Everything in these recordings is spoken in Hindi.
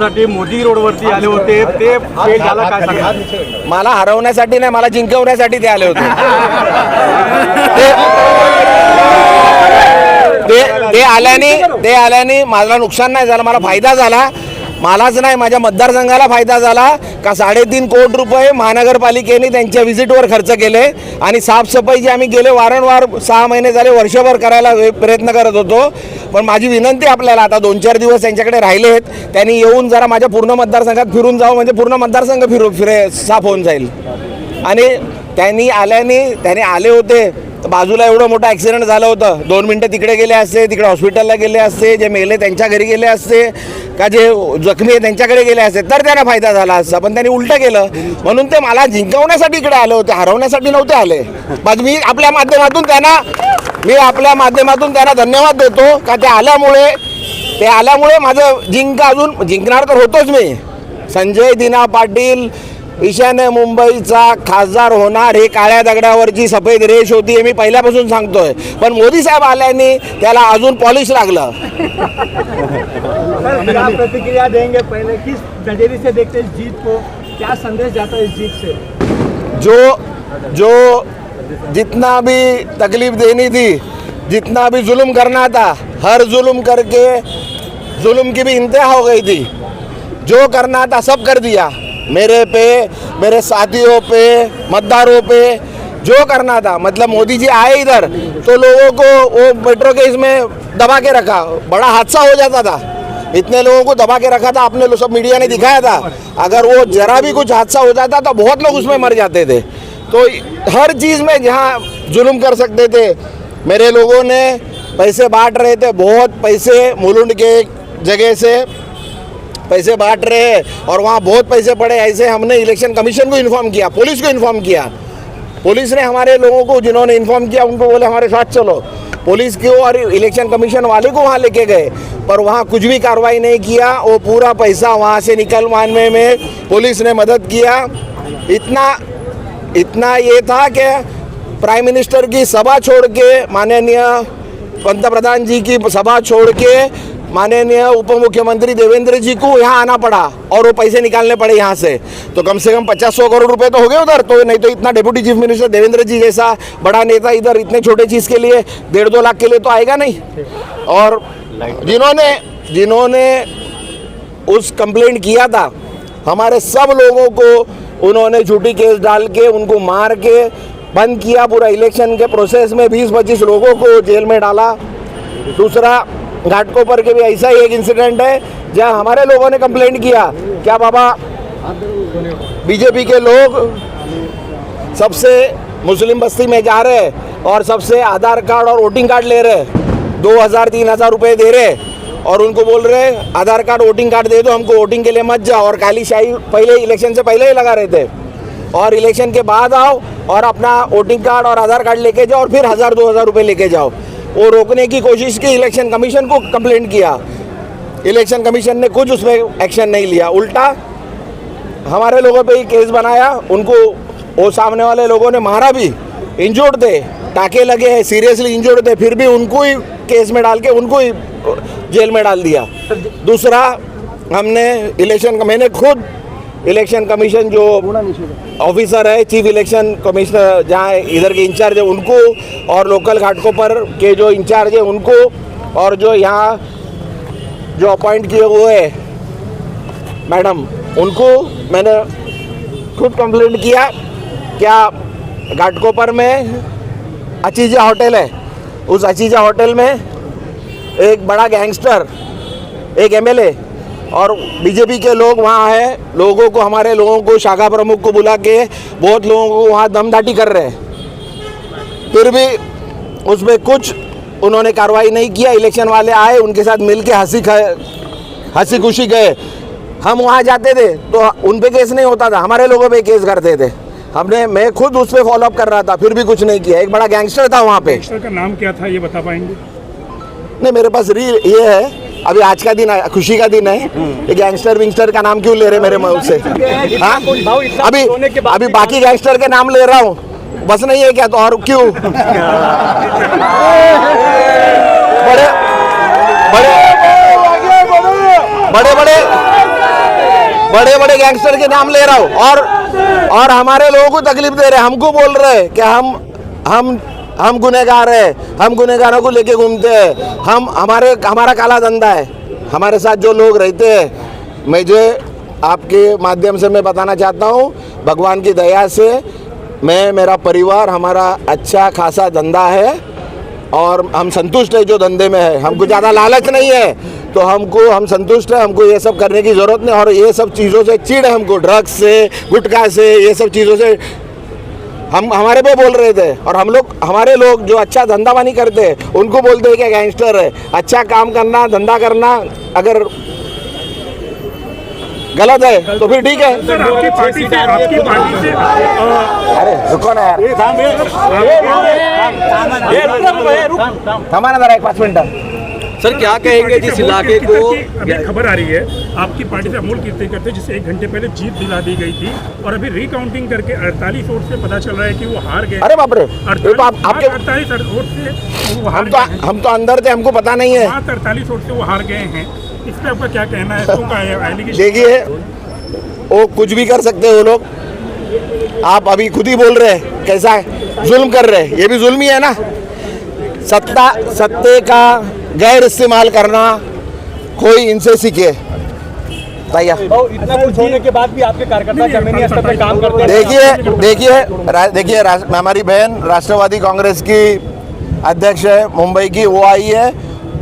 हरवण्यासाठी मोदी रोडवरती आले होते, ते फेल झाला, काय सांगा? मला हरवण्यासाठी नाही, मला जिंकवण्यासाठी ते आले होते. ते आल्याने मला नुकसान नाही झालं, मला फायदा झाला. मलाच नाही, माझ्या मतदारसंघाला फायदा झाला का 3.5 कोटी रुपये महानगरपालिकेने त्यांच्या व्हिजिटवर खर्च केले. आणि साफसफाई जी आम्ही गेले वारंवार 6 महिने झाले, वर्षभर करायला प्रयत्न करत होतो. पण माझी विनंती आपल्याला, आता 2-4 दिवस त्यांच्याकडे राहिले आहेत, त्यांनी येऊन जरा माझ्या पूर्ण मतदारसंघात फिरून जावं, म्हणजे पूर्ण मतदारसंघ साफ होऊन जाईल. आणि त्यांनी आले होते, बाजूला एवढं मोठं ॲक्सिडेंट झालं होतं, 2 मिनटं तिकडे गेले असते, तिकडे हॉस्पिटलला गेले असते, जे मेले त्यांच्या घरी गेले असते, का जे जखमी आहे त्यांच्याकडे गेले असते, तर त्यांना फायदा झाला असता. पण त्यांनी उलटं केलं, म्हणून ते मला जिंकवण्यासाठी इकडे आले होते, हरवण्यासाठी नव्हते आले. पण मी आपल्या माध्यमातून त्यांना धन्यवाद देतो का ते आल्यामुळे माझं अजून जिंकणार तर होतोच मी. संजय दिना पाटील ईशान्य मुंबईचा खासदार होणार, हे काळ्या दगडावरची सफेद रेष होती, हे मी पहिल्यापासून सांगतोय. पण मोदी साहेब आल्याने त्याला अजून पॉलिश लागलं. क्या प्रतिक्रिया देंगे? पहले किस नजरिए से देखते हैं जीत को, क्या संदेश जाता है इस जीत से? जो जितना भी तकलीफ देनी थी, जितना भी जुल्म करना था, हर जुल्म करके जुल्म की भी इंतहा हो गई थी. जो करना था सब कर दिया, मेरे पे, मेरे साथियों पे, मतदारों पे, जो करना था. मतलब मोदी जी आए इधर तो लोगों को वो मेट्रो के इसमें दबा के रखा, बड़ा हादसा हो जाता था. इतने लोगों को दबा के रखा था, आपने सब मीडिया ने दिखाया था. अगर वो जरा भी कुछ हादसा हो जाता तो बहुत लोग उसमें मर जाते थे. तो हर चीज़ में जहाँ जुल्म कर सकते थे, मेरे लोगों ने पैसे बांट रहे थे, बहुत पैसे मुलुंड के जगह से पैसे बांट रहे हैं और वहाँ बहुत पैसे पड़े. ऐसे हमने इलेक्शन कमीशन को इन्फॉर्म किया, पुलिस को इन्फॉर्म किया. पुलिस ने हमारे लोगों को जिन्होंने इन्फॉर्म किया उनको बोले हमारे साथ चलो. पुलिस को और इलेक्शन कमीशन वाले को वहाँ लेके गए, पर वहाँ कुछ भी कार्रवाई नहीं किया. वो पूरा पैसा वहाँ से निकलवाने में पुलिस ने मदद किया. इतना ये था कि प्राइम मिनिस्टर की सभा छोड़ के, माननीय पंतप्रधान जी की सभा छोड़ के माननीय उप मुख्यमंत्री देवेंद्र जी को यहाँ आना पड़ा और वो पैसे निकालने पड़े यहाँ से. तो कम से कम 50-100 करोड़ रुपए तो हो गए उधर. तो नहीं तो इतना डेप्यूटी चीफ मिनिस्टर देवेंद्र जी जैसा बड़ा नेता इधर इतने छोटे चीज़ के लिए 1.5-2 लाख के लिए तो आएगा नहीं. और जिन्होंने उस कंप्लेंट किया था, हमारे सब लोगों को उन्होंने झूठी केस डाल के उनको मार के बंद किया. पूरा इलेक्शन के प्रोसेस में 20-25 लोगों को जेल में डाला. दूसरा, घाटकोपर के भी ऐसा ही एक इंसिडेंट है जहां हमारे लोगों ने कंप्लेंट किया, क्या बाबा बीजेपी के लोग सबसे मुस्लिम बस्ती में जा रहे और सबसे आधार कार्ड और वोटिंग कार्ड ले रहे, 2,000-3,000 रुपए दे रहे और उनको बोल रहे आधार कार्ड वोटिंग कार्ड दे दो, हमको वोटिंग के लिए मत जाओ. और काली शाही पहले इलेक्शन से पहले ही लगा रहे थे, और इलेक्शन के बाद आओ और अपना वोटिंग कार्ड और आधार कार्ड लेके जाओ और फिर 1,000-2,000 रुपये लेके जाओ. वो रोकने की कोशिश की, इलेक्शन कमीशन को कंप्लेंट किया. इलेक्शन कमीशन ने कुछ उसमें एक्शन नहीं लिया, उल्टा हमारे लोगों पे ही केस बनाया. उनको वो सामने वाले लोगों ने मारा भी, इंजोर्ड थे, टाके लगे हैं, सीरियसली इंजोर्ड थे, फिर भी उनको ही केस में डाल के उनको ही जेल में डाल दिया. दूसरा, मैंने खुद इलेक्शन कमीशन जो ऑफिसर है, चीफ इलेक्शन कमिश्नर जहाँ इधर के इंचार्ज है उनको, और लोकल घाटकोपर के जो इंचार्ज है उनको, और जो यहाँ जो अपॉइंट किए हुए हैं मैडम, उनको मैंने खुद कंप्लेंट किया. क्या घाटकोपर में अचीजा होटल है, उस अचीजा होटल में एक बड़ा गैंगस्टर, एक एमएलए और बीजेपी के लोग वहाँ हैं, लोगों को, हमारे लोगों को, शाखा प्रमुख को बुला के बहुत लोगों को वहाँ दमदाटी कर रहे हैं. फिर भी उसमें कुछ उन्होंने कार्रवाई नहीं किया. इलेक्शन वाले आए, उनके साथ मिल के हंसी खुशी गए. हम वहाँ जाते थे तो उन पे केस नहीं होता था, हमारे लोगों पे केस करते थे. मैं खुद उस पर फॉलोअप कर रहा था, फिर भी कुछ नहीं किया. एक बड़ा गैंगस्टर था वहाँ पे. गैंगस्टर का नाम क्या था, ये बता पाएंगे? नहीं, मेरे पास रील ये है. अभी आज का दिन है, खुशी का दिन है. ये गैंगस्टर विंगस्टर का नाम क्यों ले रहे मेरे मुंह से? हाँ, अभी बाकी गैंगस्टर के नाम ले रहा हूँ, बस नहीं है क्या? तो और क्यों? बड़े बड़े बड़े बड़े गैंगस्टर के नाम ले रहा हूँ और हमारे लोगों को तकलीफ दे रहे हैं, हमको बोल रहे हैं कि हम गुनहगार है, हम गुनहगारों को लेके घूमते हैं, हमारा काला धंधा है। हमारे साथ जो लोग रहते हैं, मुझे आपके माध्यम से मैं बताना चाहता हूँ, भगवान की दया से मेरा परिवार, हमारा अच्छा खासा धंधा है और हम संतुष्ट है जो धंधे में है। हमको ज़्यादा लालच नहीं है, तो हम संतुष्ट है, हमको ये सब करने की ज़रूरत नहीं। और ये सब चीज़ों से चिढ़ है हमको, ड्रग्स से, गुटखा से, ये सब चीज़ों से हमारे पे बोल रहे थे। और हमारे लोग जो अच्छा धंधा पानी करते हैं उनको बोलते हैं कि गैंगस्टर है। अच्छा काम करना, धंधा करना अगर गलत है तो फिर ठीक है। आपकी पार्टी से अरे रुको ना यार, थमा ना जरा 5 मिनट। सर क्या कहेंगे जिस इलाके को अभी खबर आ रही है आपकी पार्टी से अमोल कीर्ति करते जिसे 1 घंटे पहले जीत दिला दी गई थी और अभी रिकाउंटिंग करके 48 वोट से पता चल रहा है कि वो हार गए। अरे बाप रे, 48 वोट से वो हार गए। हम तो अंदर थे, हमको पता नहीं है। 48 वोट से वो हार गए हैं, इस पे आपका क्या कहना है? क्यों का है एलिगेशन? देखिए, वो कुछ भी कर सकते हैं वो लोग। आप अभी खुद ही बोल रहे हैं कैसा है, जुल्म कर रहे हैं, ये भी जुल्म ही है ना। सत्ते का गैर इस्तेमाल करना कोई इनसे सीखे भैया। इतना कुछ होने के बाद भी आपके कार्यकर्ता जमीनी स्तर पे काम करते हैं। देखिए हमारी बहन राष्ट्रवादी कांग्रेस की अध्यक्ष है मुंबई की, वो आई है।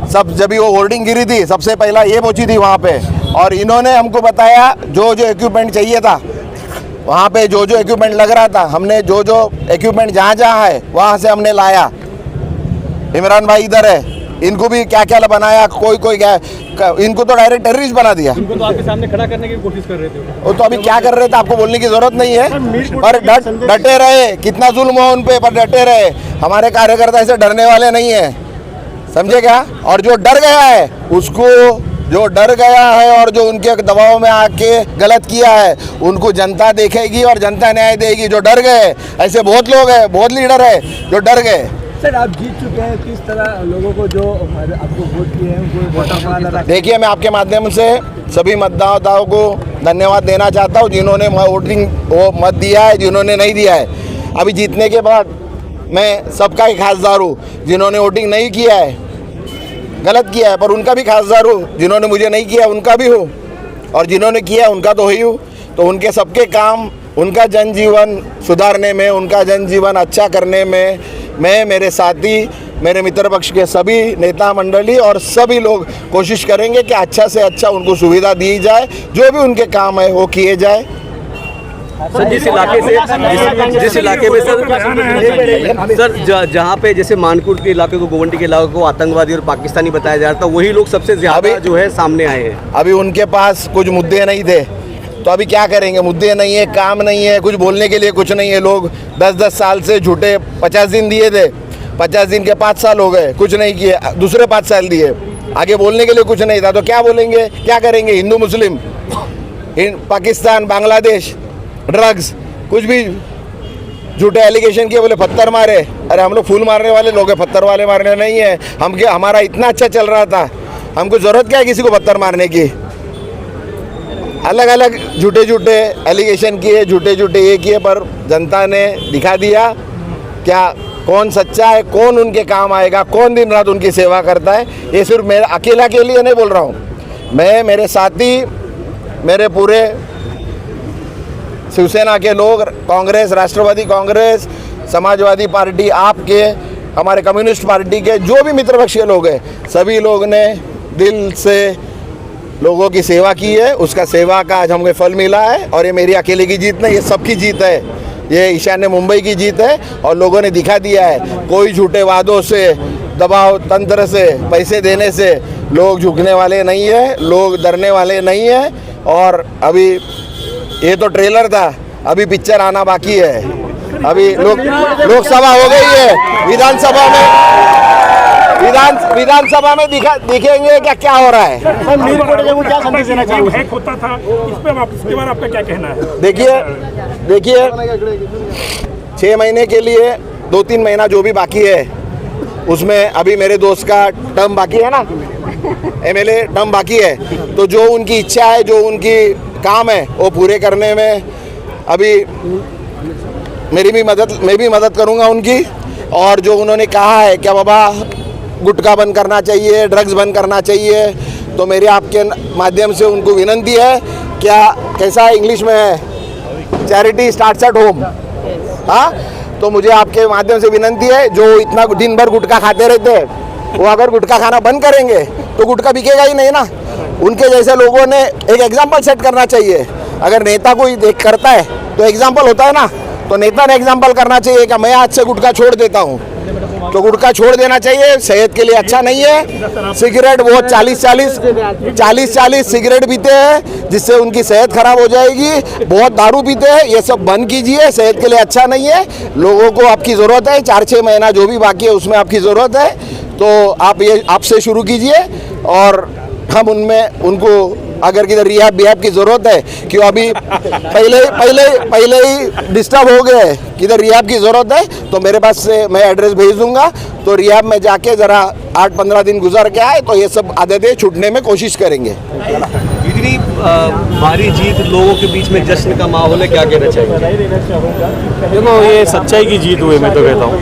सब जब वो होर्डिंग गिरी थी सबसे पहला ये पहुंची थी वहाँ पे, और इन्होंने हमको बताया जो इक्विपमेंट चाहिए था वहाँ पे, जो इक्विपमेंट लग रहा था, हमने जो इक्विपमेंट जहाँ है वहाँ से हमने लाया। इमरान भाई इधर है, इनको भी क्या क्या बनाया, कोई इनको तो डायरेक्ट टेररिस्ट बना दिया। इनको तो आपके सामने खड़ा करने की कोशिश कर रहे थे वो तो अभी क्या कर रहे थे आपको बोलने की जरूरत नहीं है, पर डटे रहे। कितना जुल्म हो उन पे, पर डटे रहे। हमारे कार्यकर्ता ऐसे डरने वाले नहीं है, समझे क्या? और जो डर गया है उसको, जो डर गया है और जो उनके दबाव में आके गलत किया है उनको जनता देखेगी और जनता न्याय देगी। जो डर गए, ऐसे बहुत लोग हैं, बहुत लीडर है जो डर गए। सर आप जीत चुके हैं, किस तरह लोगों को जो आपको वोट किए हैं उनको वोट? देखिए, मैं आपके माध्यम से सभी मतदाताओं को धन्यवाद देना चाहता हूँ जिन्होंने वो मत दिया है, जिन्होंने नहीं दिया है। अभी जीतने के बाद मैं सबका ही खासदार हूँ। जिन्होंने वोटिंग नहीं किया है, गलत किया है, पर उनका भी खासदार हूँ। जिन्होंने मुझे नहीं किया उनका भी हूँ, और जिन्होंने किया उनका तो ही हूँ। तो उनके सबके काम, उनका जनजीवन सुधारने में, उनका जनजीवन अच्छा करने में मैं, मेरे साथी, मेरे मित्र पक्ष के सभी नेता मंडली और सभी लोग कोशिश करेंगे कि अच्छा से अच्छा उनको सुविधा दी जाए, जो भी उनके काम है वो किए जाए। सर जिस इलाके में सर जहाँ पे जैसे मानकोट के इलाके को, गोवंटी के इलाके को आतंकवादी और पाकिस्तानी बताया जा रहा था, वही लोग सबसे ज्यादा जो है सामने आए हैं। अभी उनके पास कुछ मुद्दे नहीं थे, तो अभी क्या करेंगे? मुद्दे नहीं है, काम नहीं है, कुछ बोलने के लिए कुछ नहीं है। लोग 10-10 साल से झूठे 50 दिन दिए थे, 50 दिन के 5 साल हो गए, कुछ नहीं किए। दूसरे 5 साल दिए, आगे बोलने के लिए कुछ नहीं था, तो क्या बोलेंगे, क्या करेंगे? हिंदू मुस्लिम, पाकिस्तान, बांग्लादेश, ड्रग्स, कुछ भी झूठे एलिगेशन किए, बोले पत्थर मारे। अरे हम लोग फूल मारने वाले लोग हैं, पत्थर वाले मारने नहीं है। हमारा इतना अच्छा चल रहा था, हमको ज़रूरत क्या है किसी को पत्थर मारने की? अलग अलग झूठे एलिगेशन किए, झूठे ये किए, पर जनता ने दिखा दिया क्या कौन सच्चा है, कौन उनके काम आएगा, कौन दिन रात उनकी सेवा करता है। ये सिर्फ मेरा अकेला के लिए नहीं बोल रहा हूँ, मैं, मेरे साथी, मेरे पूरे शिवसेना के लोग, कांग्रेस, राष्ट्रवादी कांग्रेस, समाजवादी पार्टी, आपके, हमारे कम्युनिस्ट पार्टी के जो भी मित्र पक्ष के लोग हैं, सभी लोग ने दिल से लोगों की सेवा की है। उसका सेवा का आज हमें फल मिला है। और ये मेरी अकेले की जीत नहीं, ये सबकी जीत है, ये ईशान्य मुंबई की जीत है। और लोगों ने दिखा दिया है, कोई झूठे वादों से, दबाव तंत्र से, पैसे देने से लोग झुकने वाले नहीं है, लोग डरने वाले नहीं है। और अभी ये तो ट्रेलर था, अभी पिक्चर आना बाकी है। अभी लोकसभा हो गई है, विधानसभा में दिखेंगे क्या हो रहा है। क्या संदेश देना चाहिए? हैक होता था, इसके बारे में आपका क्या कहना है? देखिए 6 महीने के लिए 2-3 महीना जो भी बाकी है उसमें अभी मेरे दोस्त का टर्म बाकी है ना, MLA टर्म बाकी है। तो जो उनकी इच्छा है, जो उनकी काम है वो पूरे करने में अभी मैं भी मदद करूंगा उनकी। और जो उन्होंने कहा है क्या बाबा गुटखा बंद करना चाहिए, ड्रग्स बंद करना चाहिए, तो मेरे आपके माध्यम से उनको विनंती है, क्या कैसा इंग्लिश में है, चैरिटी स्टार्ट्स एट होम। हाँ, तो मुझे आपके माध्यम से विनंती है, जो इतना दिन भर गुटखा खाते रहते हैं वो अगर गुटखा खाना बंद करेंगे तो गुटखा बिकेगा ही नहीं ना। उनके जैसे लोगों ने एक एग्जाम्पल सेट करना चाहिए। अगर नेता कोई देख करता है तो एग्जाम्पल होता है ना, तो नेता ने एग्जाम्पल करना चाहिए कि मैं आज से गुटखा छोड़ देता हूँ, तो गुटखा छोड़ देना चाहिए, सेहत के लिए अच्छा नहीं है। सिगरेट वो 40 सिगरेट पीते हैं जिससे उनकी सेहत खराब हो जाएगी, बहुत दारू पीते हैं, ये सब बंद कीजिए, सेहत के लिए अच्छा नहीं है। लोगों को आपकी ज़रूरत है, 4-6 महीना जो भी बाकी है उसमें आपकी ज़रूरत है, तो आप ये आपसे शुरू कीजिए और हम उनमें उनको अगर किधर रिहाब बिहाब की ज़रूरत है, क्यों अभी पहले ही डिस्टर्ब हो गए, किधर रिहाब की ज़रूरत है तो मेरे पास से मैं एड्रेस भेज दूंगा, तो रिहाब में जाके ज़रा 8-15 दिन गुजार के आए तो ये सब आदतें छूटने में कोशिश करेंगे। इतनी भारी जीत, लोगों के बीच में जश्न का माहौल है, क्या कहना चाहिए? देखो ये सच्चाई की जीत हुई, मैं तो कहता हूँ,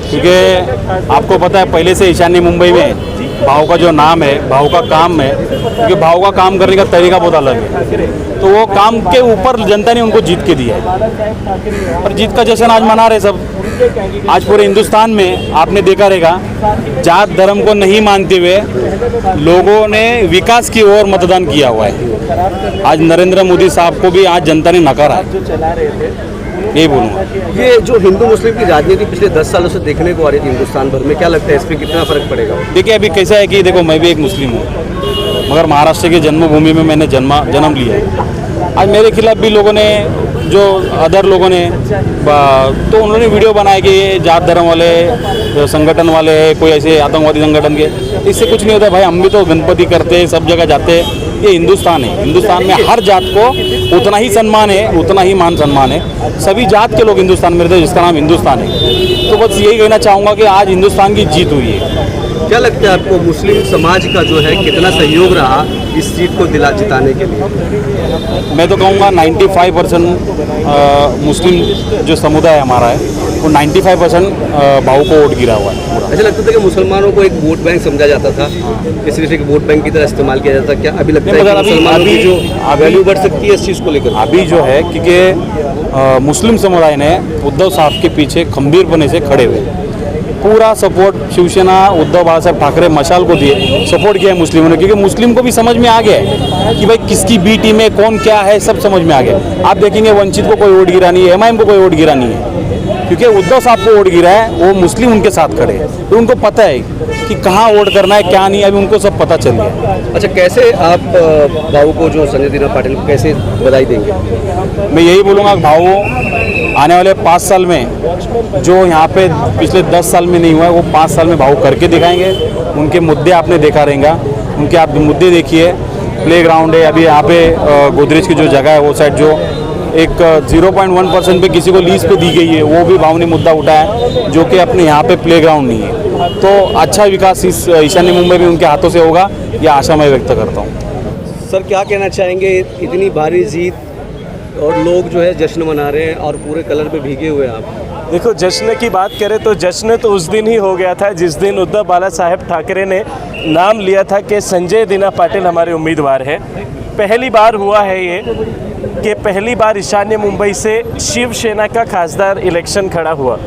क्योंकि आपको पता है पहले से ईशान्य मुंबई में भाव का जो नाम है, भाव का काम है, क्योंकि भाव का काम करने का तरीका बहुत अलग है, तो वो काम के ऊपर जनता ने उनको जीत के दिया है और जीत का जश्न आज मना रहे सब। आज पूरे हिंदुस्तान में आपने देखा रहेगा, जात धर्म को नहीं मानते हुए लोगों ने विकास की ओर मतदान किया हुआ है। आज नरेंद्र मोदी साहब को भी आज जनता ने नकारा है, यही बोलूँगा। ये जो हिंदू मुस्लिम की राजनीति पिछले 10 सालों से देखने को आ रही थी हिंदुस्तान भर में, क्या लगता है इस पर कितना फर्क पड़ेगा? देखिए अभी कैसा है कि देखो मैं भी एक मुस्लिम हूँ, मगर महाराष्ट्र की जन्मभूमि में मैंने जन्म लिया है। आज मेरे खिलाफ भी लोगों ने, जो अदर लोगों ने, तो उन्होंने वीडियो बनाए कि ये जात धर्म वाले संगठन वाले कोई ऐसे आतंकवादी संगठन के, इससे कुछ नहीं होता भाई। हम भी तो गणपति करते हैं, सब जगह जाते हैं, ये हिंदुस्तान है। हिंदुस्तान में हर जात को उतना ही सम्मान है, उतना ही मान सम्मान है। सभी जात के लोग हिंदुस्तान में रहते हैं, जिसका नाम हिंदुस्तान है। तो बस यही कहना चाहूँगा कि आज हिंदुस्तान की जीत हुई है। क्या लगता है आपको मुस्लिम समाज का जो है कितना सहयोग रहा इस सीट को जिताने के लिए? मैं तो कहूँगा 95% मुस्लिम जो समुदाय हमारा है वो 95% भाव को वोट गिरा हुआ है। ऐसा लगता था कि मुसलमानों को एक वोट बैंक समझा जाता था, कि सिर्फ एक वोट बैंक की तरह इस्तेमाल किया जाता, क्या अभी लगता है कि मुसलमानों की जो वैल्यू बढ़ सकती है इस चीज़ को लेकर? अभी जो है क्योंकि मुस्लिम समुदाय ने उद्धव साहब के पीछे खंभीरपने से खड़े हुए, पूरा सपोर्ट शिवसेना उद्धव बाला साहब ठाकरे मशाल को दिए, सपोर्ट किया है मुस्लिमों ने, क्योंकि मुस्लिम को भी समझ में आ गया है कि भाई किसकी बी टीम है, कौन क्या है, सब समझ में आ गया। आप देखेंगे वंचित को कोई वोट गिरा नहीं है, MIM को कोई वोट गिरा नहीं है, क्योंकि उद्धव साहब को वोट गिरा है, वो मुस्लिम उनके साथ खड़े हैं, तो उनको पता है कि कहाँ वोट करना है क्या नहीं, अभी उनको सब पता चल गया। अच्छा, कैसे आप भाऊ को, जो संजय दीना पाटिल को कैसे बधाई देंगे? मैं यही बोलूँगा भाऊ आने वाले 5 साल में जो यहाँ पे पिछले 10 साल में नहीं हुआ है, वो 5 साल में भाऊ करके दिखाएंगे। उनके मुद्दे आपने देखा रहेगा, उनके आप मुद्दे देखिए, प्ले ग्राउंड है, अभी यहाँ पे गोदरेज की जो जगह है वो साइड जो एक 0.1% पे किसी को लीज पे दी गई है, वो भी भाव ने मुद्दा उठाया, जो कि अपने यहाँ पे प्ले ग्राउंड नहीं है। तो अच्छा विकास इस ईशान्य मुंबई में उनके हाथों से होगा, यह आशा मैं व्यक्त करता हूँ। सर, क्या कहना चाहेंगे, इतनी भारी जीत और लोग जो है जश्न मना रहे हैं और पूरे कलर में भीगे हुए हैं आप? देखो, जश्न की बात करें तो जश्न तो उस दिन ही हो गया था जिस दिन उद्धव बाला साहेब ठाकरे ने नाम लिया था कि संजय दीना पाटिल हमारे उम्मीदवार है। पहली बार हुआ है ये कि पहली बार ईशान्य मुंबई से शिवसेना का खासदार इलेक्शन खड़ा हुआ,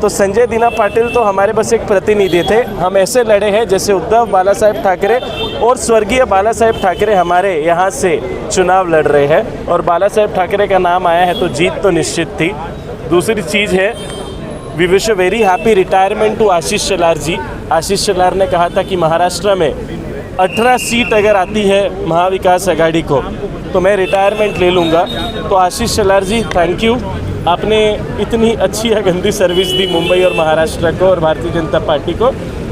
तो संजय दीना पाटिल तो हमारे बस एक प्रतिनिधि थे। हम ऐसे लड़े हैं जैसे उद्धव बाला साहेब ठाकरे और स्वर्गीय बाला साहेब ठाकरे हमारे यहाँ से चुनाव लड़ रहे हैं, और बाला साहेब ठाकरे का नाम आया है तो जीत तो निश्चित थी। दूसरी चीज़ है, we wish a very happy retirement to Ashish Shelar ji. Ashish Shelar ने कहा था कि महाराष्ट्र में 18 सीट अगर आती है महाविकास आघाड़ी को तो मैं रिटायरमेंट ले लूँगा। तो आशीष शेलार जी, थैंक यू, आपने इतनी अच्छी या गंदी सर्विस दी मुंबई और महाराष्ट्र को और भारतीय जनता पार्टी को,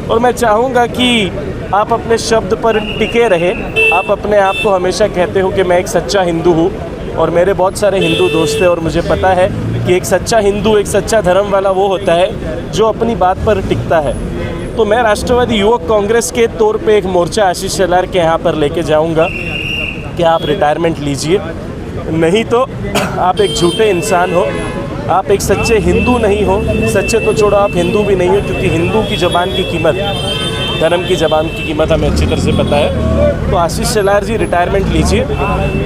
और मैं चाहूँगा कि आप अपने शब्द पर टिके रहे। आप अपने आप को हमेशा कहते हो कि मैं एक सच्चा हिंदू हूँ, और मेरे बहुत सारे हिंदू दोस्त हैं, और मुझे पता है कि एक सच्चा हिंदू, एक सच्चा धर्म वाला वो होता है जो अपनी बात पर टिकता है। तो मैं राष्ट्रवादी युवक कांग्रेस के तौर पे एक मोर्चा आशीष शेलार के यहाँ पर लेके जाऊँगा, कि आप रिटायरमेंट लीजिए, नहीं तो आप एक झूठे इंसान हो, आप एक सच्चे हिंदू नहीं हो। सच्चे तो छोड़ो, आप हिंदू भी नहीं हो, क्योंकि हिंदू की ज़बान की कीमत, धर्म की ज़बान की कीमत हमें अच्छी तरह से पता है। तो आशीष शेलार जी रिटायरमेंट लीजिए,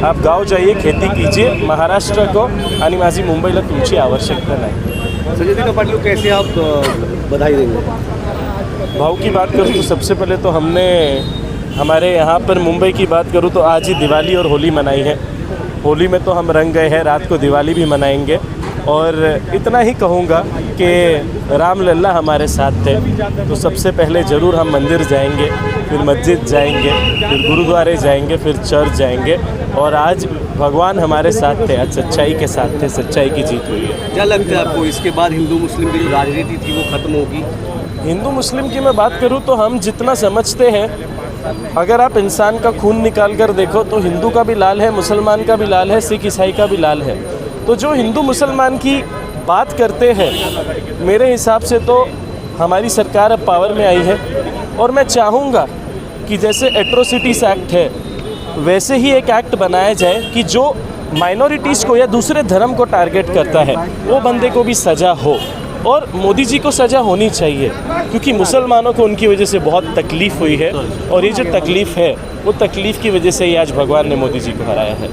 आप गांव जाइए, खेती कीजिए, महाराष्ट्र को आणि माझी मुंबईला तुमची आवश्यकता नाही। संजय दीना पाटिल को कैसे आप बधाई देंगे? भाव की बात करूँ तो सबसे पहले तो हमने हमारे यहाँ पर मुंबई की बात करूँ तो आज ही दिवाली और होली मनाई है। होली में तो हम रंग गए हैं, रात को दिवाली भी मनाएंगे। और इतना ही कहूँगा कि राम लल्ला हमारे साथ थे, तो सबसे पहले ज़रूर हम मंदिर जाएंगे, फिर मस्जिद जाएंगे, फिर गुरुद्वारे जाएंगे, फिर चर्च जाएंगे। और आज भगवान हमारे साथ थे, आज सच्चाई के साथ थे, सच्चाई की जीत हुई है। क्या लगता है आपको इसके बाद हिंदू मुस्लिम की जो राजनीति थी वो खत्म होगी? हिंदू मुस्लिम की मैं बात करूँ तो हम जितना समझते हैं, अगर आप इंसान का खून निकाल कर देखो तो हिंदू का भी लाल है, मुसलमान का भी लाल है, सिख ईसाई का भी लाल है। तो जो हिंदू मुसलमान की बात करते हैं, मेरे हिसाब से तो हमारी सरकार अब पावर में आई है। और मैं चाहूँगा कि जैसे एट्रोसिटीज़ एक्ट है, वैसे ही एक एक्ट बनाया जाए कि जो माइनॉरिटीज़ को या दूसरे धर्म को टारगेट करता है, वो बंदे को भी सज़ा हो। और मोदी जी को सज़ा होनी चाहिए, क्योंकि मुसलमानों को उनकी वजह से बहुत तकलीफ़ हुई है। और ये जो तकलीफ़ है, वो तकलीफ़ की वजह से ही आज भगवान ने मोदी जी को हराया है।